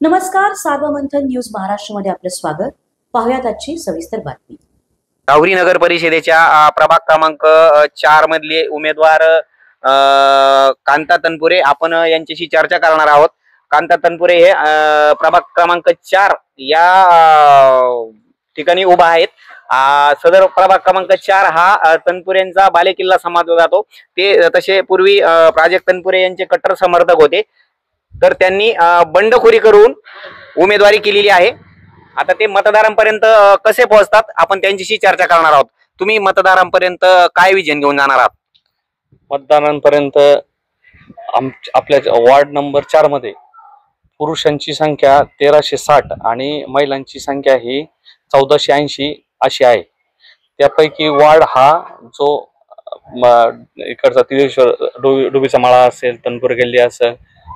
नमस्कार, सार्वमंथन न्यूज महाराष्ट्रमध्ये आपलं स्वागत. पाहुयात आजची सविस्तर बातमी. राहुरी नगर परिषदेच्या प्रभाग क्रमांक 4 मधले उमेदवार कांता तनपुरे आपण यांच्याशी चर्चा करणार आहोत. कांता तनपुरे हे प्रभाग क्रमांक 4 या ठिकाणी उभा आहेत. सदर प्रभाग क्रमांक 4 हा तनपुरेंचा बालेकिल्ला समजला जातो. ते तसे पूर्वी प्राजक्त तनपुरे यांचे कट्टर समर्थक होते, तर त्यांनी बंडखोरी करून उमेदवारी केलेली आहे. आता ते मतदारांपर्यंत कसे पोहोचतात आपण त्यांच्याशी चर्चा करणार आहोत. तुम्ही मतदारांपर्यंत काय विजन घेऊन जाणार आहात? मतदारांपर्यंत आपल्या वार्ड नंबर 4 मध्ये पुरुषांची संख्या 1360 आणि महिलांची संख्या ही 1480 अशी आहे. त्यापैकी वार्ड हा जो इकडचा तिलेश्वर डुबीचा माळा असेल, तनपुर गल्ली असेल,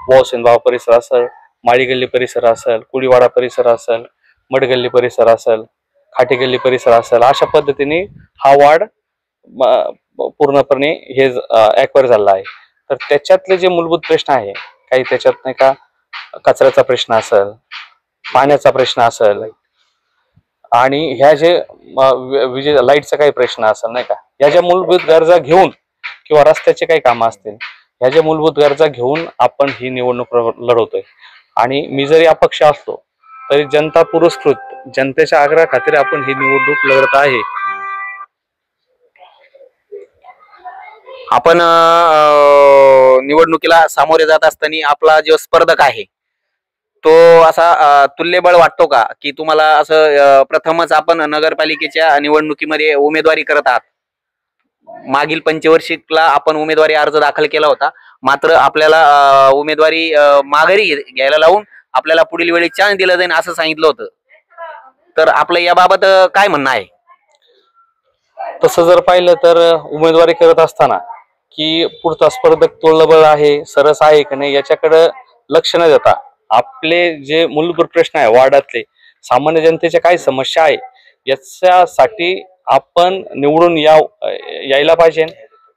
वावसेनबाव परिसर असेल, माळी गल्ली परिसर असेल, कुडीवाडा परिसर असेल, मडगल्ली परिसर असेल, खाटी गल्ली परिसर असेल, अशा पद्धतीने हा वार्ड पूर्णपणे हे ॲक्वायर झाला आहे. तर त्याच्यातले जे मूलभूत प्रश्न आहे, काही त्याच्यात नाही का कचऱ्याचा प्रश्न असेल, पाण्याचा प्रश्न असेल आणि ह्या जे विजेचा लाईटचा काही प्रश्न असेल नाही का, ह्या ज्या मूलभूत गरजा घेऊन किंवा रस्त्याचे काही कामं असतील, ह्या ज्या मूलभूत गरजा घेऊन आपण ही निवडणूक लढवतोय. आणि मी जरी अपक्ष असलो तरी जनता पुरस्कृत जनतेच्या आग्रहा खातीर आपण ही निवडणूक लढत आहे. आपण निवडणुकीला सामोरे जात असताना आपला जो स्पर्धक आहे तो असा तुल्यबळ वाटतो का, की तुम्हाला असं प्रथमच आपण नगरपालिकेच्या निवडणुकीमध्ये उमेदवारी करत आहात? मागील पंचवार्षिकला आपण उमेदवारी अर्ज दाखल केला होता, मात्र आपल्याला उमेदवारी माघारी घ्यायला लावून आपल्याला पुढील वेळी चान्स दिला जाईल असं सांगितलं होतं. तर आपलं याबाबत काय म्हणणं आहे? तसं जर पाहिलं तर उमेदवारी करत असताना की पुढचा स्पर्धक तोलबळ आहे, सरस आहे की नाही याच्याकडे लक्ष न देता आपले जे मूलभूत प्रश्न आहे, वार्डातले सामान्य जनतेच्या काय समस्या आहे याच्यासाठी आपण निवडून यायला पाहिजे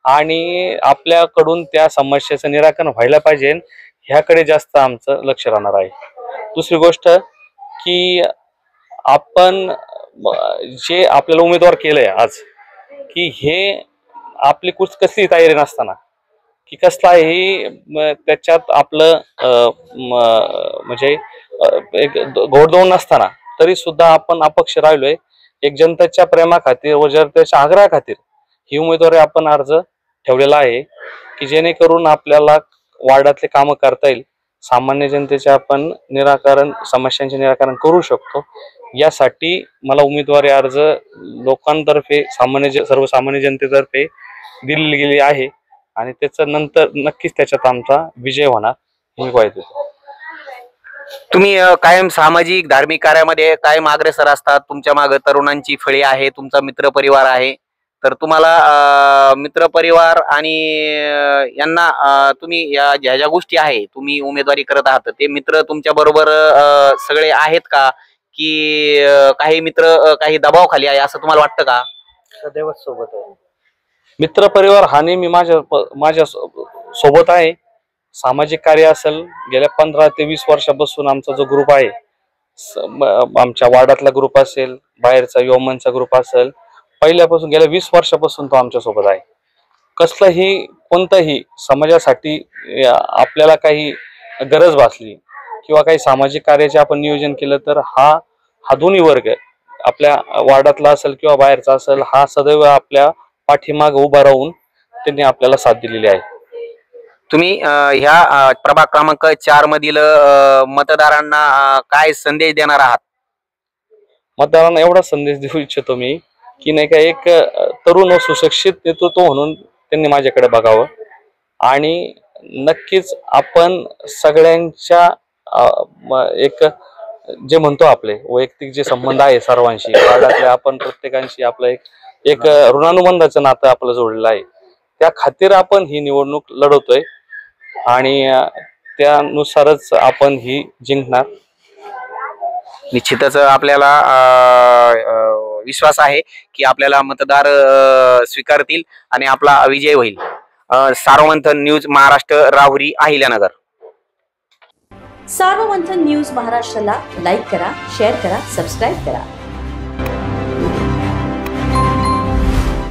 आणि आपल्याकडून त्या समस्येचं निराकरण व्हायला पाहिजे, ह्याकडे जास्त आमचं लक्ष राहणार आहे. दुसरी गोष्ट की आपण जे आपल्याला उमेदवार केलंय आज, की हे आपली कसली तयारी नसताना की कसलाही त्याच्यात आपलं म्हणजे एक घोडदौड नसताना तरी सुद्धा आपण अपक्ष राहिलोय. एक जनतेच्या प्रेमा खातीर व जनतेच्या आग्रहा खातीर ही उमेदवारी आपण अर्ज ठेवलेला आहे, की जेणेकरून आपल्याला वार्डातले कामं करता येईल, सामान्य जनतेचे आपण समस्यांचे निराकरण करू शकतो. यासाठी मला उमेदवारी अर्ज लोकांतर्फे सर्वसामान्य जनतेतर्फे दिली गेली आहे आणि त्याचं नंतर नक्कीच त्याच्यात आमचा विजय होणार हे ग्वाही देतो. तुम्ही कायम सामाजिक धार्मिक कार्यामध्ये कायम अग्रेसर असतात. तुमच्या मागे तरुणांची फळी आहे, तुमचा मित्र परिवार आहे. तर तुम्हाला मित्र परिवार आणि यांना तुम्ही या ज्या ज्या गोष्टी आहे तुम्ही उमेदवारी करत आहात, ते मित्र तुमच्या बरोबर सगळे आहेत का, की काही मित्र काही दबावाखाली आहे असं तुम्हाला वाटतं का? सदैवच सोबत आहे. मित्र परिवार हा नेहमी माझ्या सोबत आहे. सामाजिक कार्य असेल, गेल्या 15 ते 20 वर्षापासून आमचा जो ग्रुप आहे, आमच्या वार्डातला ग्रुप असेल, बाहेरचा युवमनचा ग्रुप असेल, पहिल्यापासून गेल्या 20 वर्षापासून तो आमच्या सोबत आहे. कसलंही कोणतंही समाजासाठी आपल्याला काही गरज भासली किंवा काही सामाजिक कार्याचे आपण नियोजन केलं तर हा दोन्ही वर्ग आपल्या वार्डातला असेल किंवा बाहेरचा असेल, हा सदैव आपल्या पाठीमाग उभा राहून त्यांनी आपल्याला साथ दिलेली आहे. तुम्ही ह्या प्रभाग क्रमांक 4 मधील मतदारांना काय संदेश देणार आहात? मतदारांना एवढा संदेश देऊ इच्छितो मी की नाही का, एक तरुण व सुशिक्षित नेतृत्व म्हणून त्यांनी माझ्याकडे बघावं आणि नक्कीच आपण सगळ्यांच्या एक जे म्हणतो आपले वैयक्तिक जे संबंध आहे सर्वांशी, वार्डातल्या आपण प्रत्येकांशी आपलं एक ऋणानुबंधाचं नातं आपलं जोडलेलं आहे. त्या खातीर आपण ही निवडणूक लढवतोय आणि त्यानुसारच आपण ही जिंकणार. निश्चितच आपल्याला विश्वास आहे की आपल्याला मतदार स्वीकारतील आणि आपला विजय होईल. सार्वमंथन न्यूज महाराष्ट्र, राहुरी, अहिल्यानगर. सार्वमंथन न्यूज महाराष्ट्राला लाईक करा, शेअर करा, सबस्क्राईब करा.